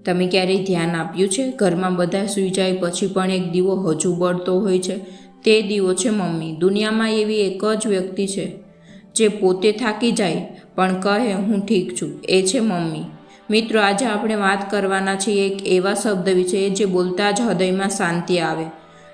તમે ક્યારેય ધ્યાન આપ્યું છે? ઘરમાં બધા સૂઈ જાય પછી પણ એક દીવો હજુ બળતો હોય છે. તે દીવો છે મમ્મી. દુનિયામાં એવી એક જ વ્યક્તિ છે જે પોતે થાકી જાય પણ કહે હું ઠીક છું. એ છે મમ્મી. મિત્રો, આજે આપણે વાત કરવાના છીએ એક એવા શબ્દ વિશે જે બોલતા જ હૃદયમાં શાંતિ આવે.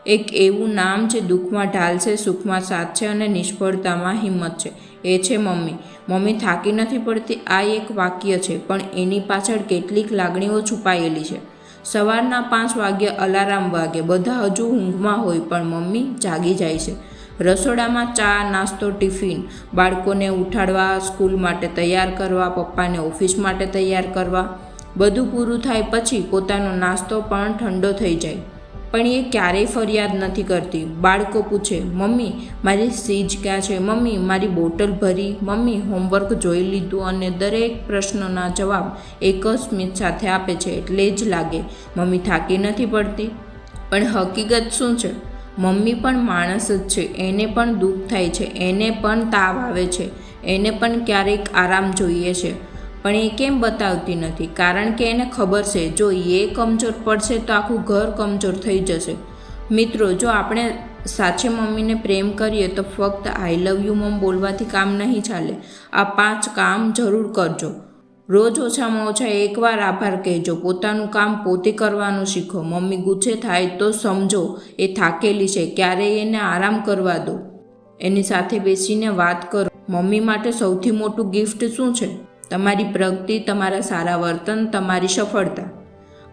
એક એવું નામ જે દુઃખમાં ઢાલ છે, સુખમાં સાથ છે અને નિષ્ફળતામાં હિંમત છે. એ છે મમ્મી. મમ્મી થાકી નથી પડતી, આ એક વાક્ય છે, પણ એની પાછળ કેટલીક લાગણીઓ છુપાયેલી છે. સવારના 5 વાગ્યે અલાર્મ વાગે, બધા હજુ ઊંઘમાં હોય, પણ મમ્મી જાગી જાય છે. રસોડામાં ચા, નાસ્તો, ટિફિન, બાળકોને ઉઠાડવા, સ્કૂલ માટે તૈયાર કરવા, પપ્પાને ઓફિસ માટે તૈયાર કરવા. બધું પૂરું થાય પછી પોતાનો નાસ્તો પણ ઠંડો થઈ જાય. પણ એ ક્યારેય ફરિયાદ નથી કરતી. બાળકો પૂછે, મમ્મી મારી સીજ ક્યાં છે? મમ્મી મારી બોટલ ભરી? મમ્મી હોમવર્ક જોઈ લીધું? અને દરેક પ્રશ્નના જવાબ એક જ સ્મિત સાથે આપે છે. એટલે જ લાગે મમ્મી થાકી નથી પડતી. પણ હકીકત શું છે? મમ્મી પણ માણસ જ છે. એને પણ દુઃખ થાય છે, એને પણ તાવ આવે છે, એને પણ ક્યારેક આરામ જોઈએ છે. પણ એ કેમ બતાવતી નથી? કારણ કે એને ખબર છે જો એ કમજોર પડશે તો આખું ઘર કમજોર થઈ જશે. મિત્રો, જો આપણે સાચે મમ્મીને પ્રેમ કરીએ તો ફક્ત આઈ લવ યુ મમ બોલવાથી કામ નહીં ચાલે. આ 5 કામ જરૂર કરજો. રોજ ઓછામાં ઓછા એકવાર આભાર કહેજો. પોતાનું કામ પોતે કરવાનું શીખો. મમ્મી ગુસ્સે થાય તો સમજો એ થાકેલી છે, ક્યારેય એને આરામ કરવા દો. એની સાથે બેસીને વાત કરો. મમ્મી માટે સૌથી મોટું ગિફ્ટ શું છે? તમારી પ્રગતિ, તમારા સારા વર્તન, તમારી સફળતા.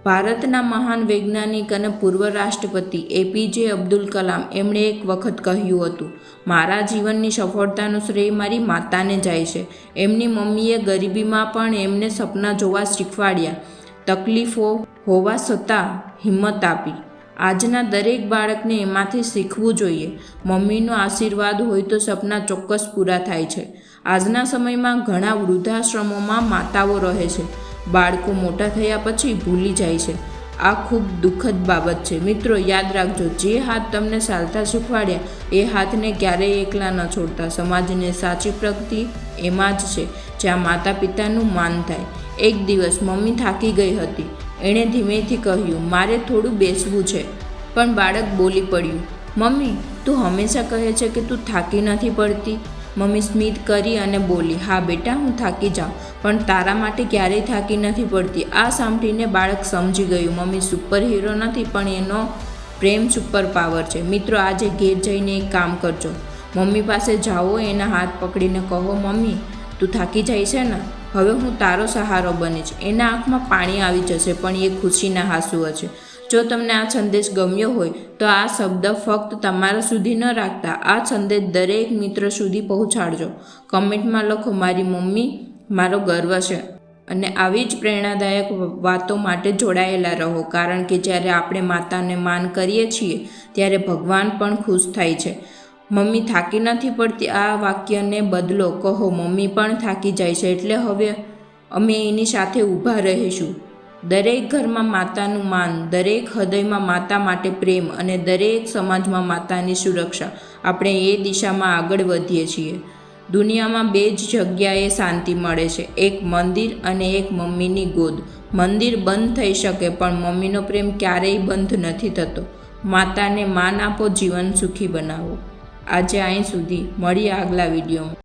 ભારતના મહાન વૈજ્ઞાનિક અને પૂર્વ રાષ્ટ્રપતિ એપીજે અબ્દુલ કલામ એમણે એક વખત કહ્યું હતું, મારા જીવનની સફળતાનો શ્રેય મારી માતાને જાય છે. એમની મમ્મીએ ગરીબીમાં પણ એમને સપના જોવા શીખવાડ્યા, તકલીફો હોવા છતાં હિંમત આપી. આજના દરેક બાળકને એમાંથી શીખવું જોઈએ. મમ્મીનો આશીર્વાદ હોય તો સપના ચોક્કસ પૂરા થાય છે. આજના સમયમાં ઘણા વૃદ્ધાશ્રમોમાં માતાઓ રહે છે. બાળકો મોટા થયા પછી ભૂલી જાય છે. આ ખૂબ દુઃખદ બાબત છે. મિત્રો, યાદ રાખજો, જે હાથ તમને ચાલતા શીખવાડ્યા એ હાથને ક્યારેય એકલા ન છોડતા. સમાજની સાચી પ્રગતિ એમાં જ છે જ્યાં માતા પિતાનું માન થાય. એક દિવસ મમ્મી થાકી ગઈ હતી. એણે ધીમેથી કહ્યું, મારે થોડું બેસવું છે. પણ બાળક બોલી પડ્યું, મમ્મી તું હંમેશા કહે છે કે તું થાકી નથી પડતી. મમ્મી સ્મિત કરી અને બોલી, હા બેટા, હું થાકી જાઉં, પણ તારા માટે ક્યારેય થાકી નથી પડતી. આ સાંભળીને બાળક સમજી ગયું, મમ્મી સુપર હીરો નથી, પણ એનો પ્રેમ સુપર પાવર છે. મિત્રો, આજે ઘેર જઈને એક કામ કરજો. મમ્મી પાસે જાઓ, એના હાથ પકડીને કહો, મમ્મી તું થાકી જાય છે ને? હવે હું તારો સહારો બનીશ. એના આંખમાં પાણી આવી જશે, પણ એ ખુશીના આંસુ હશે. જો તમને આ સંદેશ ગમ્યો હોય તો આ શબ્દ ફક્ત તમારા સુધી ન રાખતા, આ સંદેશ દરેક મિત્ર સુધી પહોંચાડજો. કમેન્ટમાં લખો, મારી મમ્મી મારો ગર્વ છે. અને આવી જ પ્રેરણાદાયક વાતો માટે જોડાયેલા રહો, કારણ કે જ્યારે આપણે માતાને માન કરીએ છીએ ત્યારે ભગવાન પણ ખુશ થાય છે. મમ્મી થાકી નથી પડતી આ વાક્યને બદલો, કહો મમ્મી પણ થાકી જાય છે, એટલે હવે અમે એની સાથે ઊભા રહીશું. દરેક ઘરમાં માતાનું માન, દરેક હૃદયમાં માતા માટે પ્રેમ અને દરેક સમાજમાં માતાની સુરક્ષા. આપણે એ દિશામાં આગળ વધીએ છીએ. દુનિયામાં 2 જ જગ્યાએ શાંતિ મળે છે, એક મંદિર અને એક મમ્મીની ગોદ. મંદિર બંધ થઈ શકે પણ મમ્મીનો પ્રેમ ક્યારેય બંધ નથી થતો. માતાને માન આપો, જીવન સુખી બનાવો. આજે અહીં સુધી. મળીએ આગલા વિડીયોમાં.